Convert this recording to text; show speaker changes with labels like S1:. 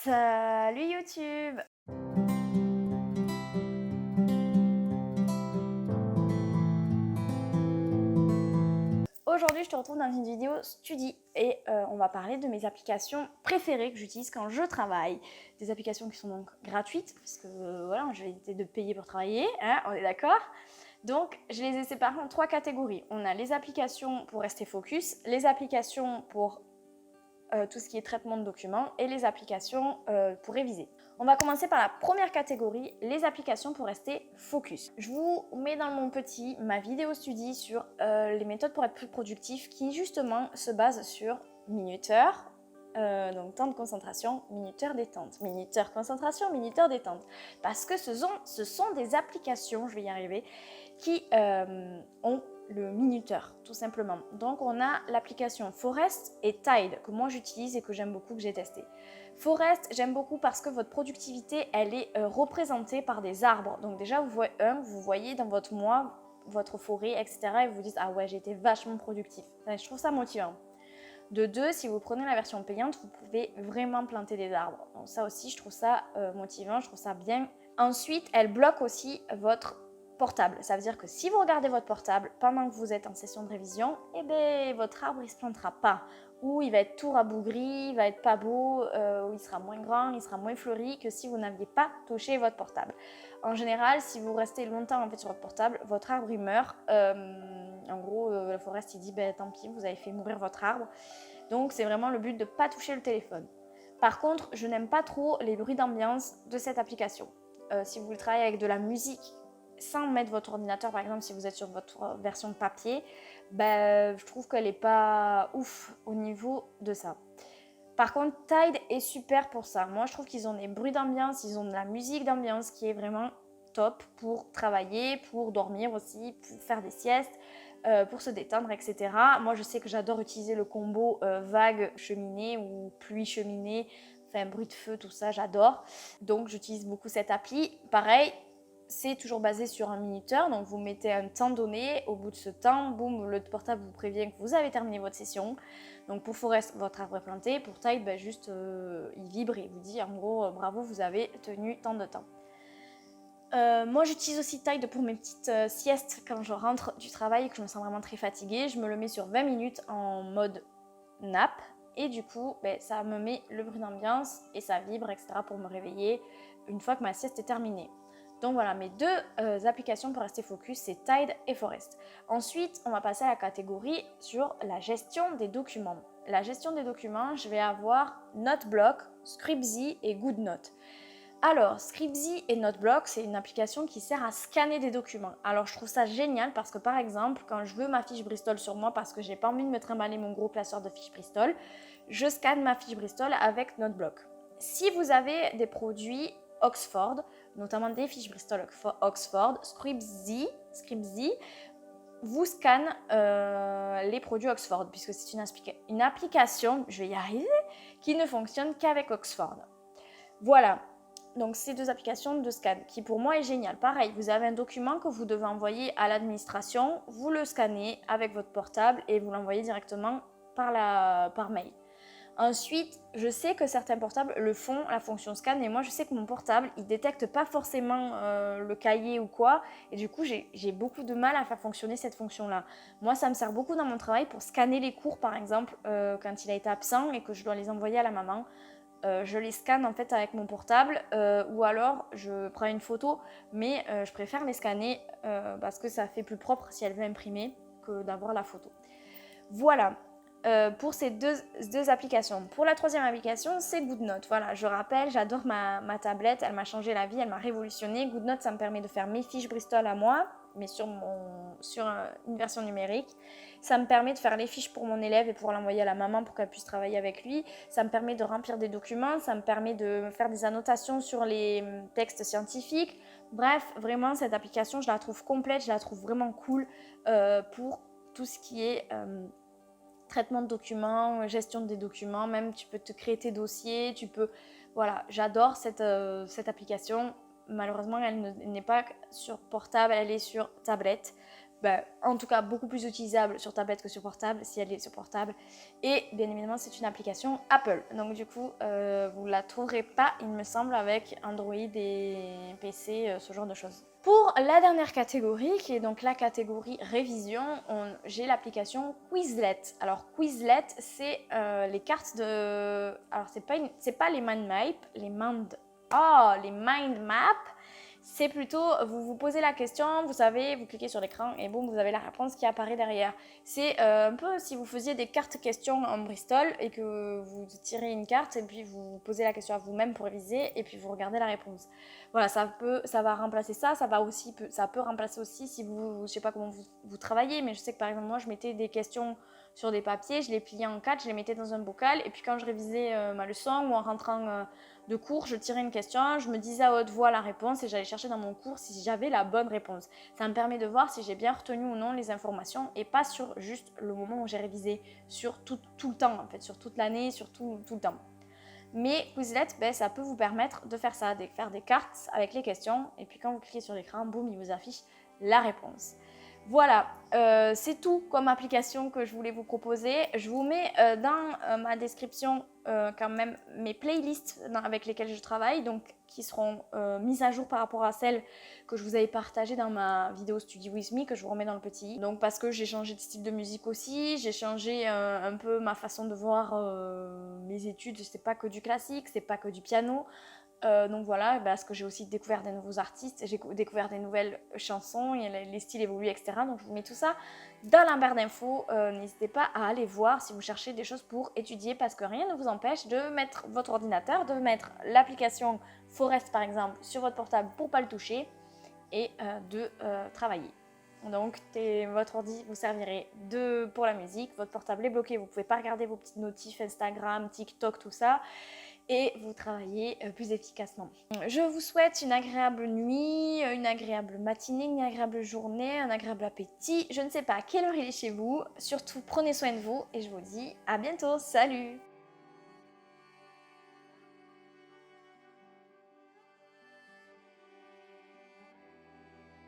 S1: Salut YouTube! Aujourd'hui, je te retrouve dans une vidéo Studi et on va parler de mes applications préférées que j'utilise quand je travaille. Des applications qui sont donc gratuites, parce que voilà, je vais éviter de payer pour travailler, hein, on est d'accord? Donc, je les ai séparées en 3 catégories. On a les applications pour rester focus, les applications pour tout ce qui est traitement de documents et les applications pour réviser. On va commencer par la première catégorie, les applications pour rester focus. Je vous mets dans mon petit ma vidéo Studi sur les méthodes pour être plus productif qui justement se base sur minuteur, donc temps de concentration, minuteur, détente. Minuteur, concentration, minuteur, détente. Parce que ce sont des applications, je vais y arriver, qui ont le minuteur, tout simplement. Donc, on a l'application Forest et Tide, que moi j'utilise et que j'aime beaucoup, que j'ai testé. Forest, j'aime beaucoup parce que votre productivité, elle est représentée par des arbres. Donc déjà, vous voyez dans votre mois, votre forêt, etc. et vous dites « Ah ouais, j'ai été vachement productif ». Je trouve ça motivant. De 2, si vous prenez la version payante, vous pouvez vraiment planter des arbres. Donc ça aussi, je trouve ça motivant, je trouve ça bien. Ensuite, elle bloque aussi votre portable. Ça veut dire que si vous regardez votre portable pendant que vous êtes en session de révision, eh bien, votre arbre il se plantera pas. Ou il va être tout rabougri, il va être pas beau, ou il sera moins grand, il sera moins fleuri que si vous n'aviez pas touché votre portable. En général, si vous restez longtemps en fait, sur votre portable, votre arbre il meurt. En gros, le Forest il dit tant pis, vous avez fait mourir votre arbre. Donc c'est vraiment le but de ne pas toucher le téléphone. Par contre, je n'aime pas trop les bruits d'ambiance de cette application. Si vous voulez travailler avec de la musique, sans mettre votre ordinateur, par exemple, si vous êtes sur votre version de papier, je trouve qu'elle n'est pas ouf au niveau de ça. Par contre, Tide est super pour ça. Moi, je trouve qu'ils ont des bruits d'ambiance, ils ont de la musique d'ambiance qui est vraiment top pour travailler, pour dormir aussi, pour faire des siestes, pour se détendre, etc. Moi, je sais que j'adore utiliser le combo vague cheminée ou pluie cheminée, enfin bruit de feu, tout ça, j'adore. Donc, j'utilise beaucoup cette appli. Pareil, c'est toujours basé sur un minuteur, donc vous mettez un temps donné, au bout de ce temps, boum, le portable vous prévient que vous avez terminé votre session. Donc pour Forest, votre arbre est planté, pour Tide, juste il vibre et vous dit en gros bravo, vous avez tenu tant de temps. Moi j'utilise aussi Tide pour mes petites siestes quand je rentre du travail et que je me sens vraiment très fatiguée. Je me le mets sur 20 minutes en mode nap et du coup ça me met le bruit d'ambiance et ça vibre, etc. pour me réveiller une fois que ma sieste est terminée. Donc voilà, mes 2 applications pour rester focus, c'est Tide et Forest. Ensuite, on va passer à la catégorie sur la gestion des documents. La gestion des documents, je vais avoir Noteblock, Scribzy et GoodNote. Alors, Scribzy et Noteblock, c'est une application qui sert à scanner des documents. Alors, je trouve ça génial parce que, par exemple, quand je veux ma fiche Bristol sur moi parce que j'ai pas envie de me trimballer mon gros classeur de fiches Bristol, je scanne ma fiche Bristol avec Noteblock. Si vous avez des produits Oxford, notamment des fiches Bristol Oxford, Scribzy vous scanne les produits Oxford, puisque c'est une application, je vais y arriver, qui ne fonctionne qu'avec Oxford. Voilà, donc ces 2 applications de scan, qui pour moi est génial. Pareil, vous avez un document que vous devez envoyer à l'administration, vous le scannez avec votre portable et vous l'envoyez directement par mail. Ensuite, je sais que certains portables le font, la fonction scan, et moi je sais que mon portable, il détecte pas forcément le cahier ou quoi, et du coup j'ai beaucoup de mal à faire fonctionner cette fonction-là. Moi ça me sert beaucoup dans mon travail pour scanner les cours par exemple, quand il a été absent et que je dois les envoyer à la maman. Je les scanne en fait avec mon portable ou alors je prends une photo, mais je préfère les scanner parce que ça fait plus propre si elle veut imprimer que d'avoir la photo. Voilà. Pour ces deux applications. Pour la 3e application, c'est GoodNote. Voilà, je rappelle, j'adore ma tablette, elle m'a changé la vie, elle m'a révolutionné. GoodNote, ça me permet de faire mes fiches Bristol à moi, mais sur une version numérique. Ça me permet de faire les fiches pour mon élève et pour l'envoyer à la maman pour qu'elle puisse travailler avec lui. Ça me permet de remplir des documents, ça me permet de faire des annotations sur les textes scientifiques. Bref, vraiment, cette application, je la trouve complète, je la trouve vraiment cool pour tout ce qui est traitement de documents, gestion des documents, même tu peux te créer tes dossiers, tu peux... Voilà, j'adore cette application. Malheureusement, elle n'est pas sur portable, elle est sur tablette. en tout cas beaucoup plus utilisable sur tablette que sur portable, si elle est sur portable. Et bien évidemment, c'est une application Apple. Donc du coup, vous ne la trouverez pas, il me semble, avec Android et PC, ce genre de choses. Pour la dernière catégorie, qui est donc la catégorie révision, j'ai l'application Quizlet. Alors Quizlet, c'est les cartes de... Alors c'est pas les mind maps, les mind maps. C'est plutôt, vous vous posez la question, vous savez, vous cliquez sur l'écran et boum, vous avez la réponse qui apparaît derrière. C'est un peu si vous faisiez des cartes questions en Bristol et que vous tirez une carte et puis vous posez la question à vous-même pour réviser et puis vous regardez la réponse. Voilà, ça va remplacer ça, ça peut remplacer aussi si je sais pas comment vous travaillez, mais je sais que par exemple moi je mettais des questions sur des papiers, je les pliais en quatre, je les mettais dans un bocal et puis quand je révisais ma leçon ou en rentrant de cours, je tirais une question, je me disais à haute voix la réponse et j'allais chercher dans mon cours si j'avais la bonne réponse. Ça me permet de voir si j'ai bien retenu ou non les informations et pas sur juste le moment où j'ai révisé, sur tout le temps en fait, sur toute l'année, sur tout le temps. Mais Quizlet, ça peut vous permettre de faire ça, de faire des cartes avec les questions et puis quand vous cliquez sur l'écran, boum, il vous affiche la réponse. Voilà, c'est tout comme application que je voulais vous proposer. Je vous mets dans ma description quand même mes playlists avec lesquelles je travaille, donc qui seront mises à jour par rapport à celles que je vous avais partagées dans ma vidéo Study With Me, que je vous remets dans le petit. Donc parce que j'ai changé de style de musique aussi, j'ai changé un peu ma façon de voir mes études, c'est pas que du classique, c'est pas que du piano. Donc voilà, parce que j'ai aussi découvert des nouveaux artistes, j'ai découvert des nouvelles chansons, et les styles évoluent, etc. Donc je vous mets tout ça dans la barre d'infos. N'hésitez pas à aller voir si vous cherchez des choses pour étudier, parce que rien ne vous empêche de mettre votre ordinateur, de mettre l'application Forest par exemple sur votre portable pour ne pas le toucher et de travailler. Donc votre ordi vous servirait pour la musique, votre portable est bloqué, vous ne pouvez pas regarder vos petites notifs Instagram, TikTok, tout ça, et vous travaillez plus efficacement. Je vous souhaite une agréable nuit, une agréable matinée, une agréable journée, un agréable appétit. Je ne sais pas à quelle heure il est chez vous. Surtout, prenez soin de vous et je vous dis à bientôt. Salut!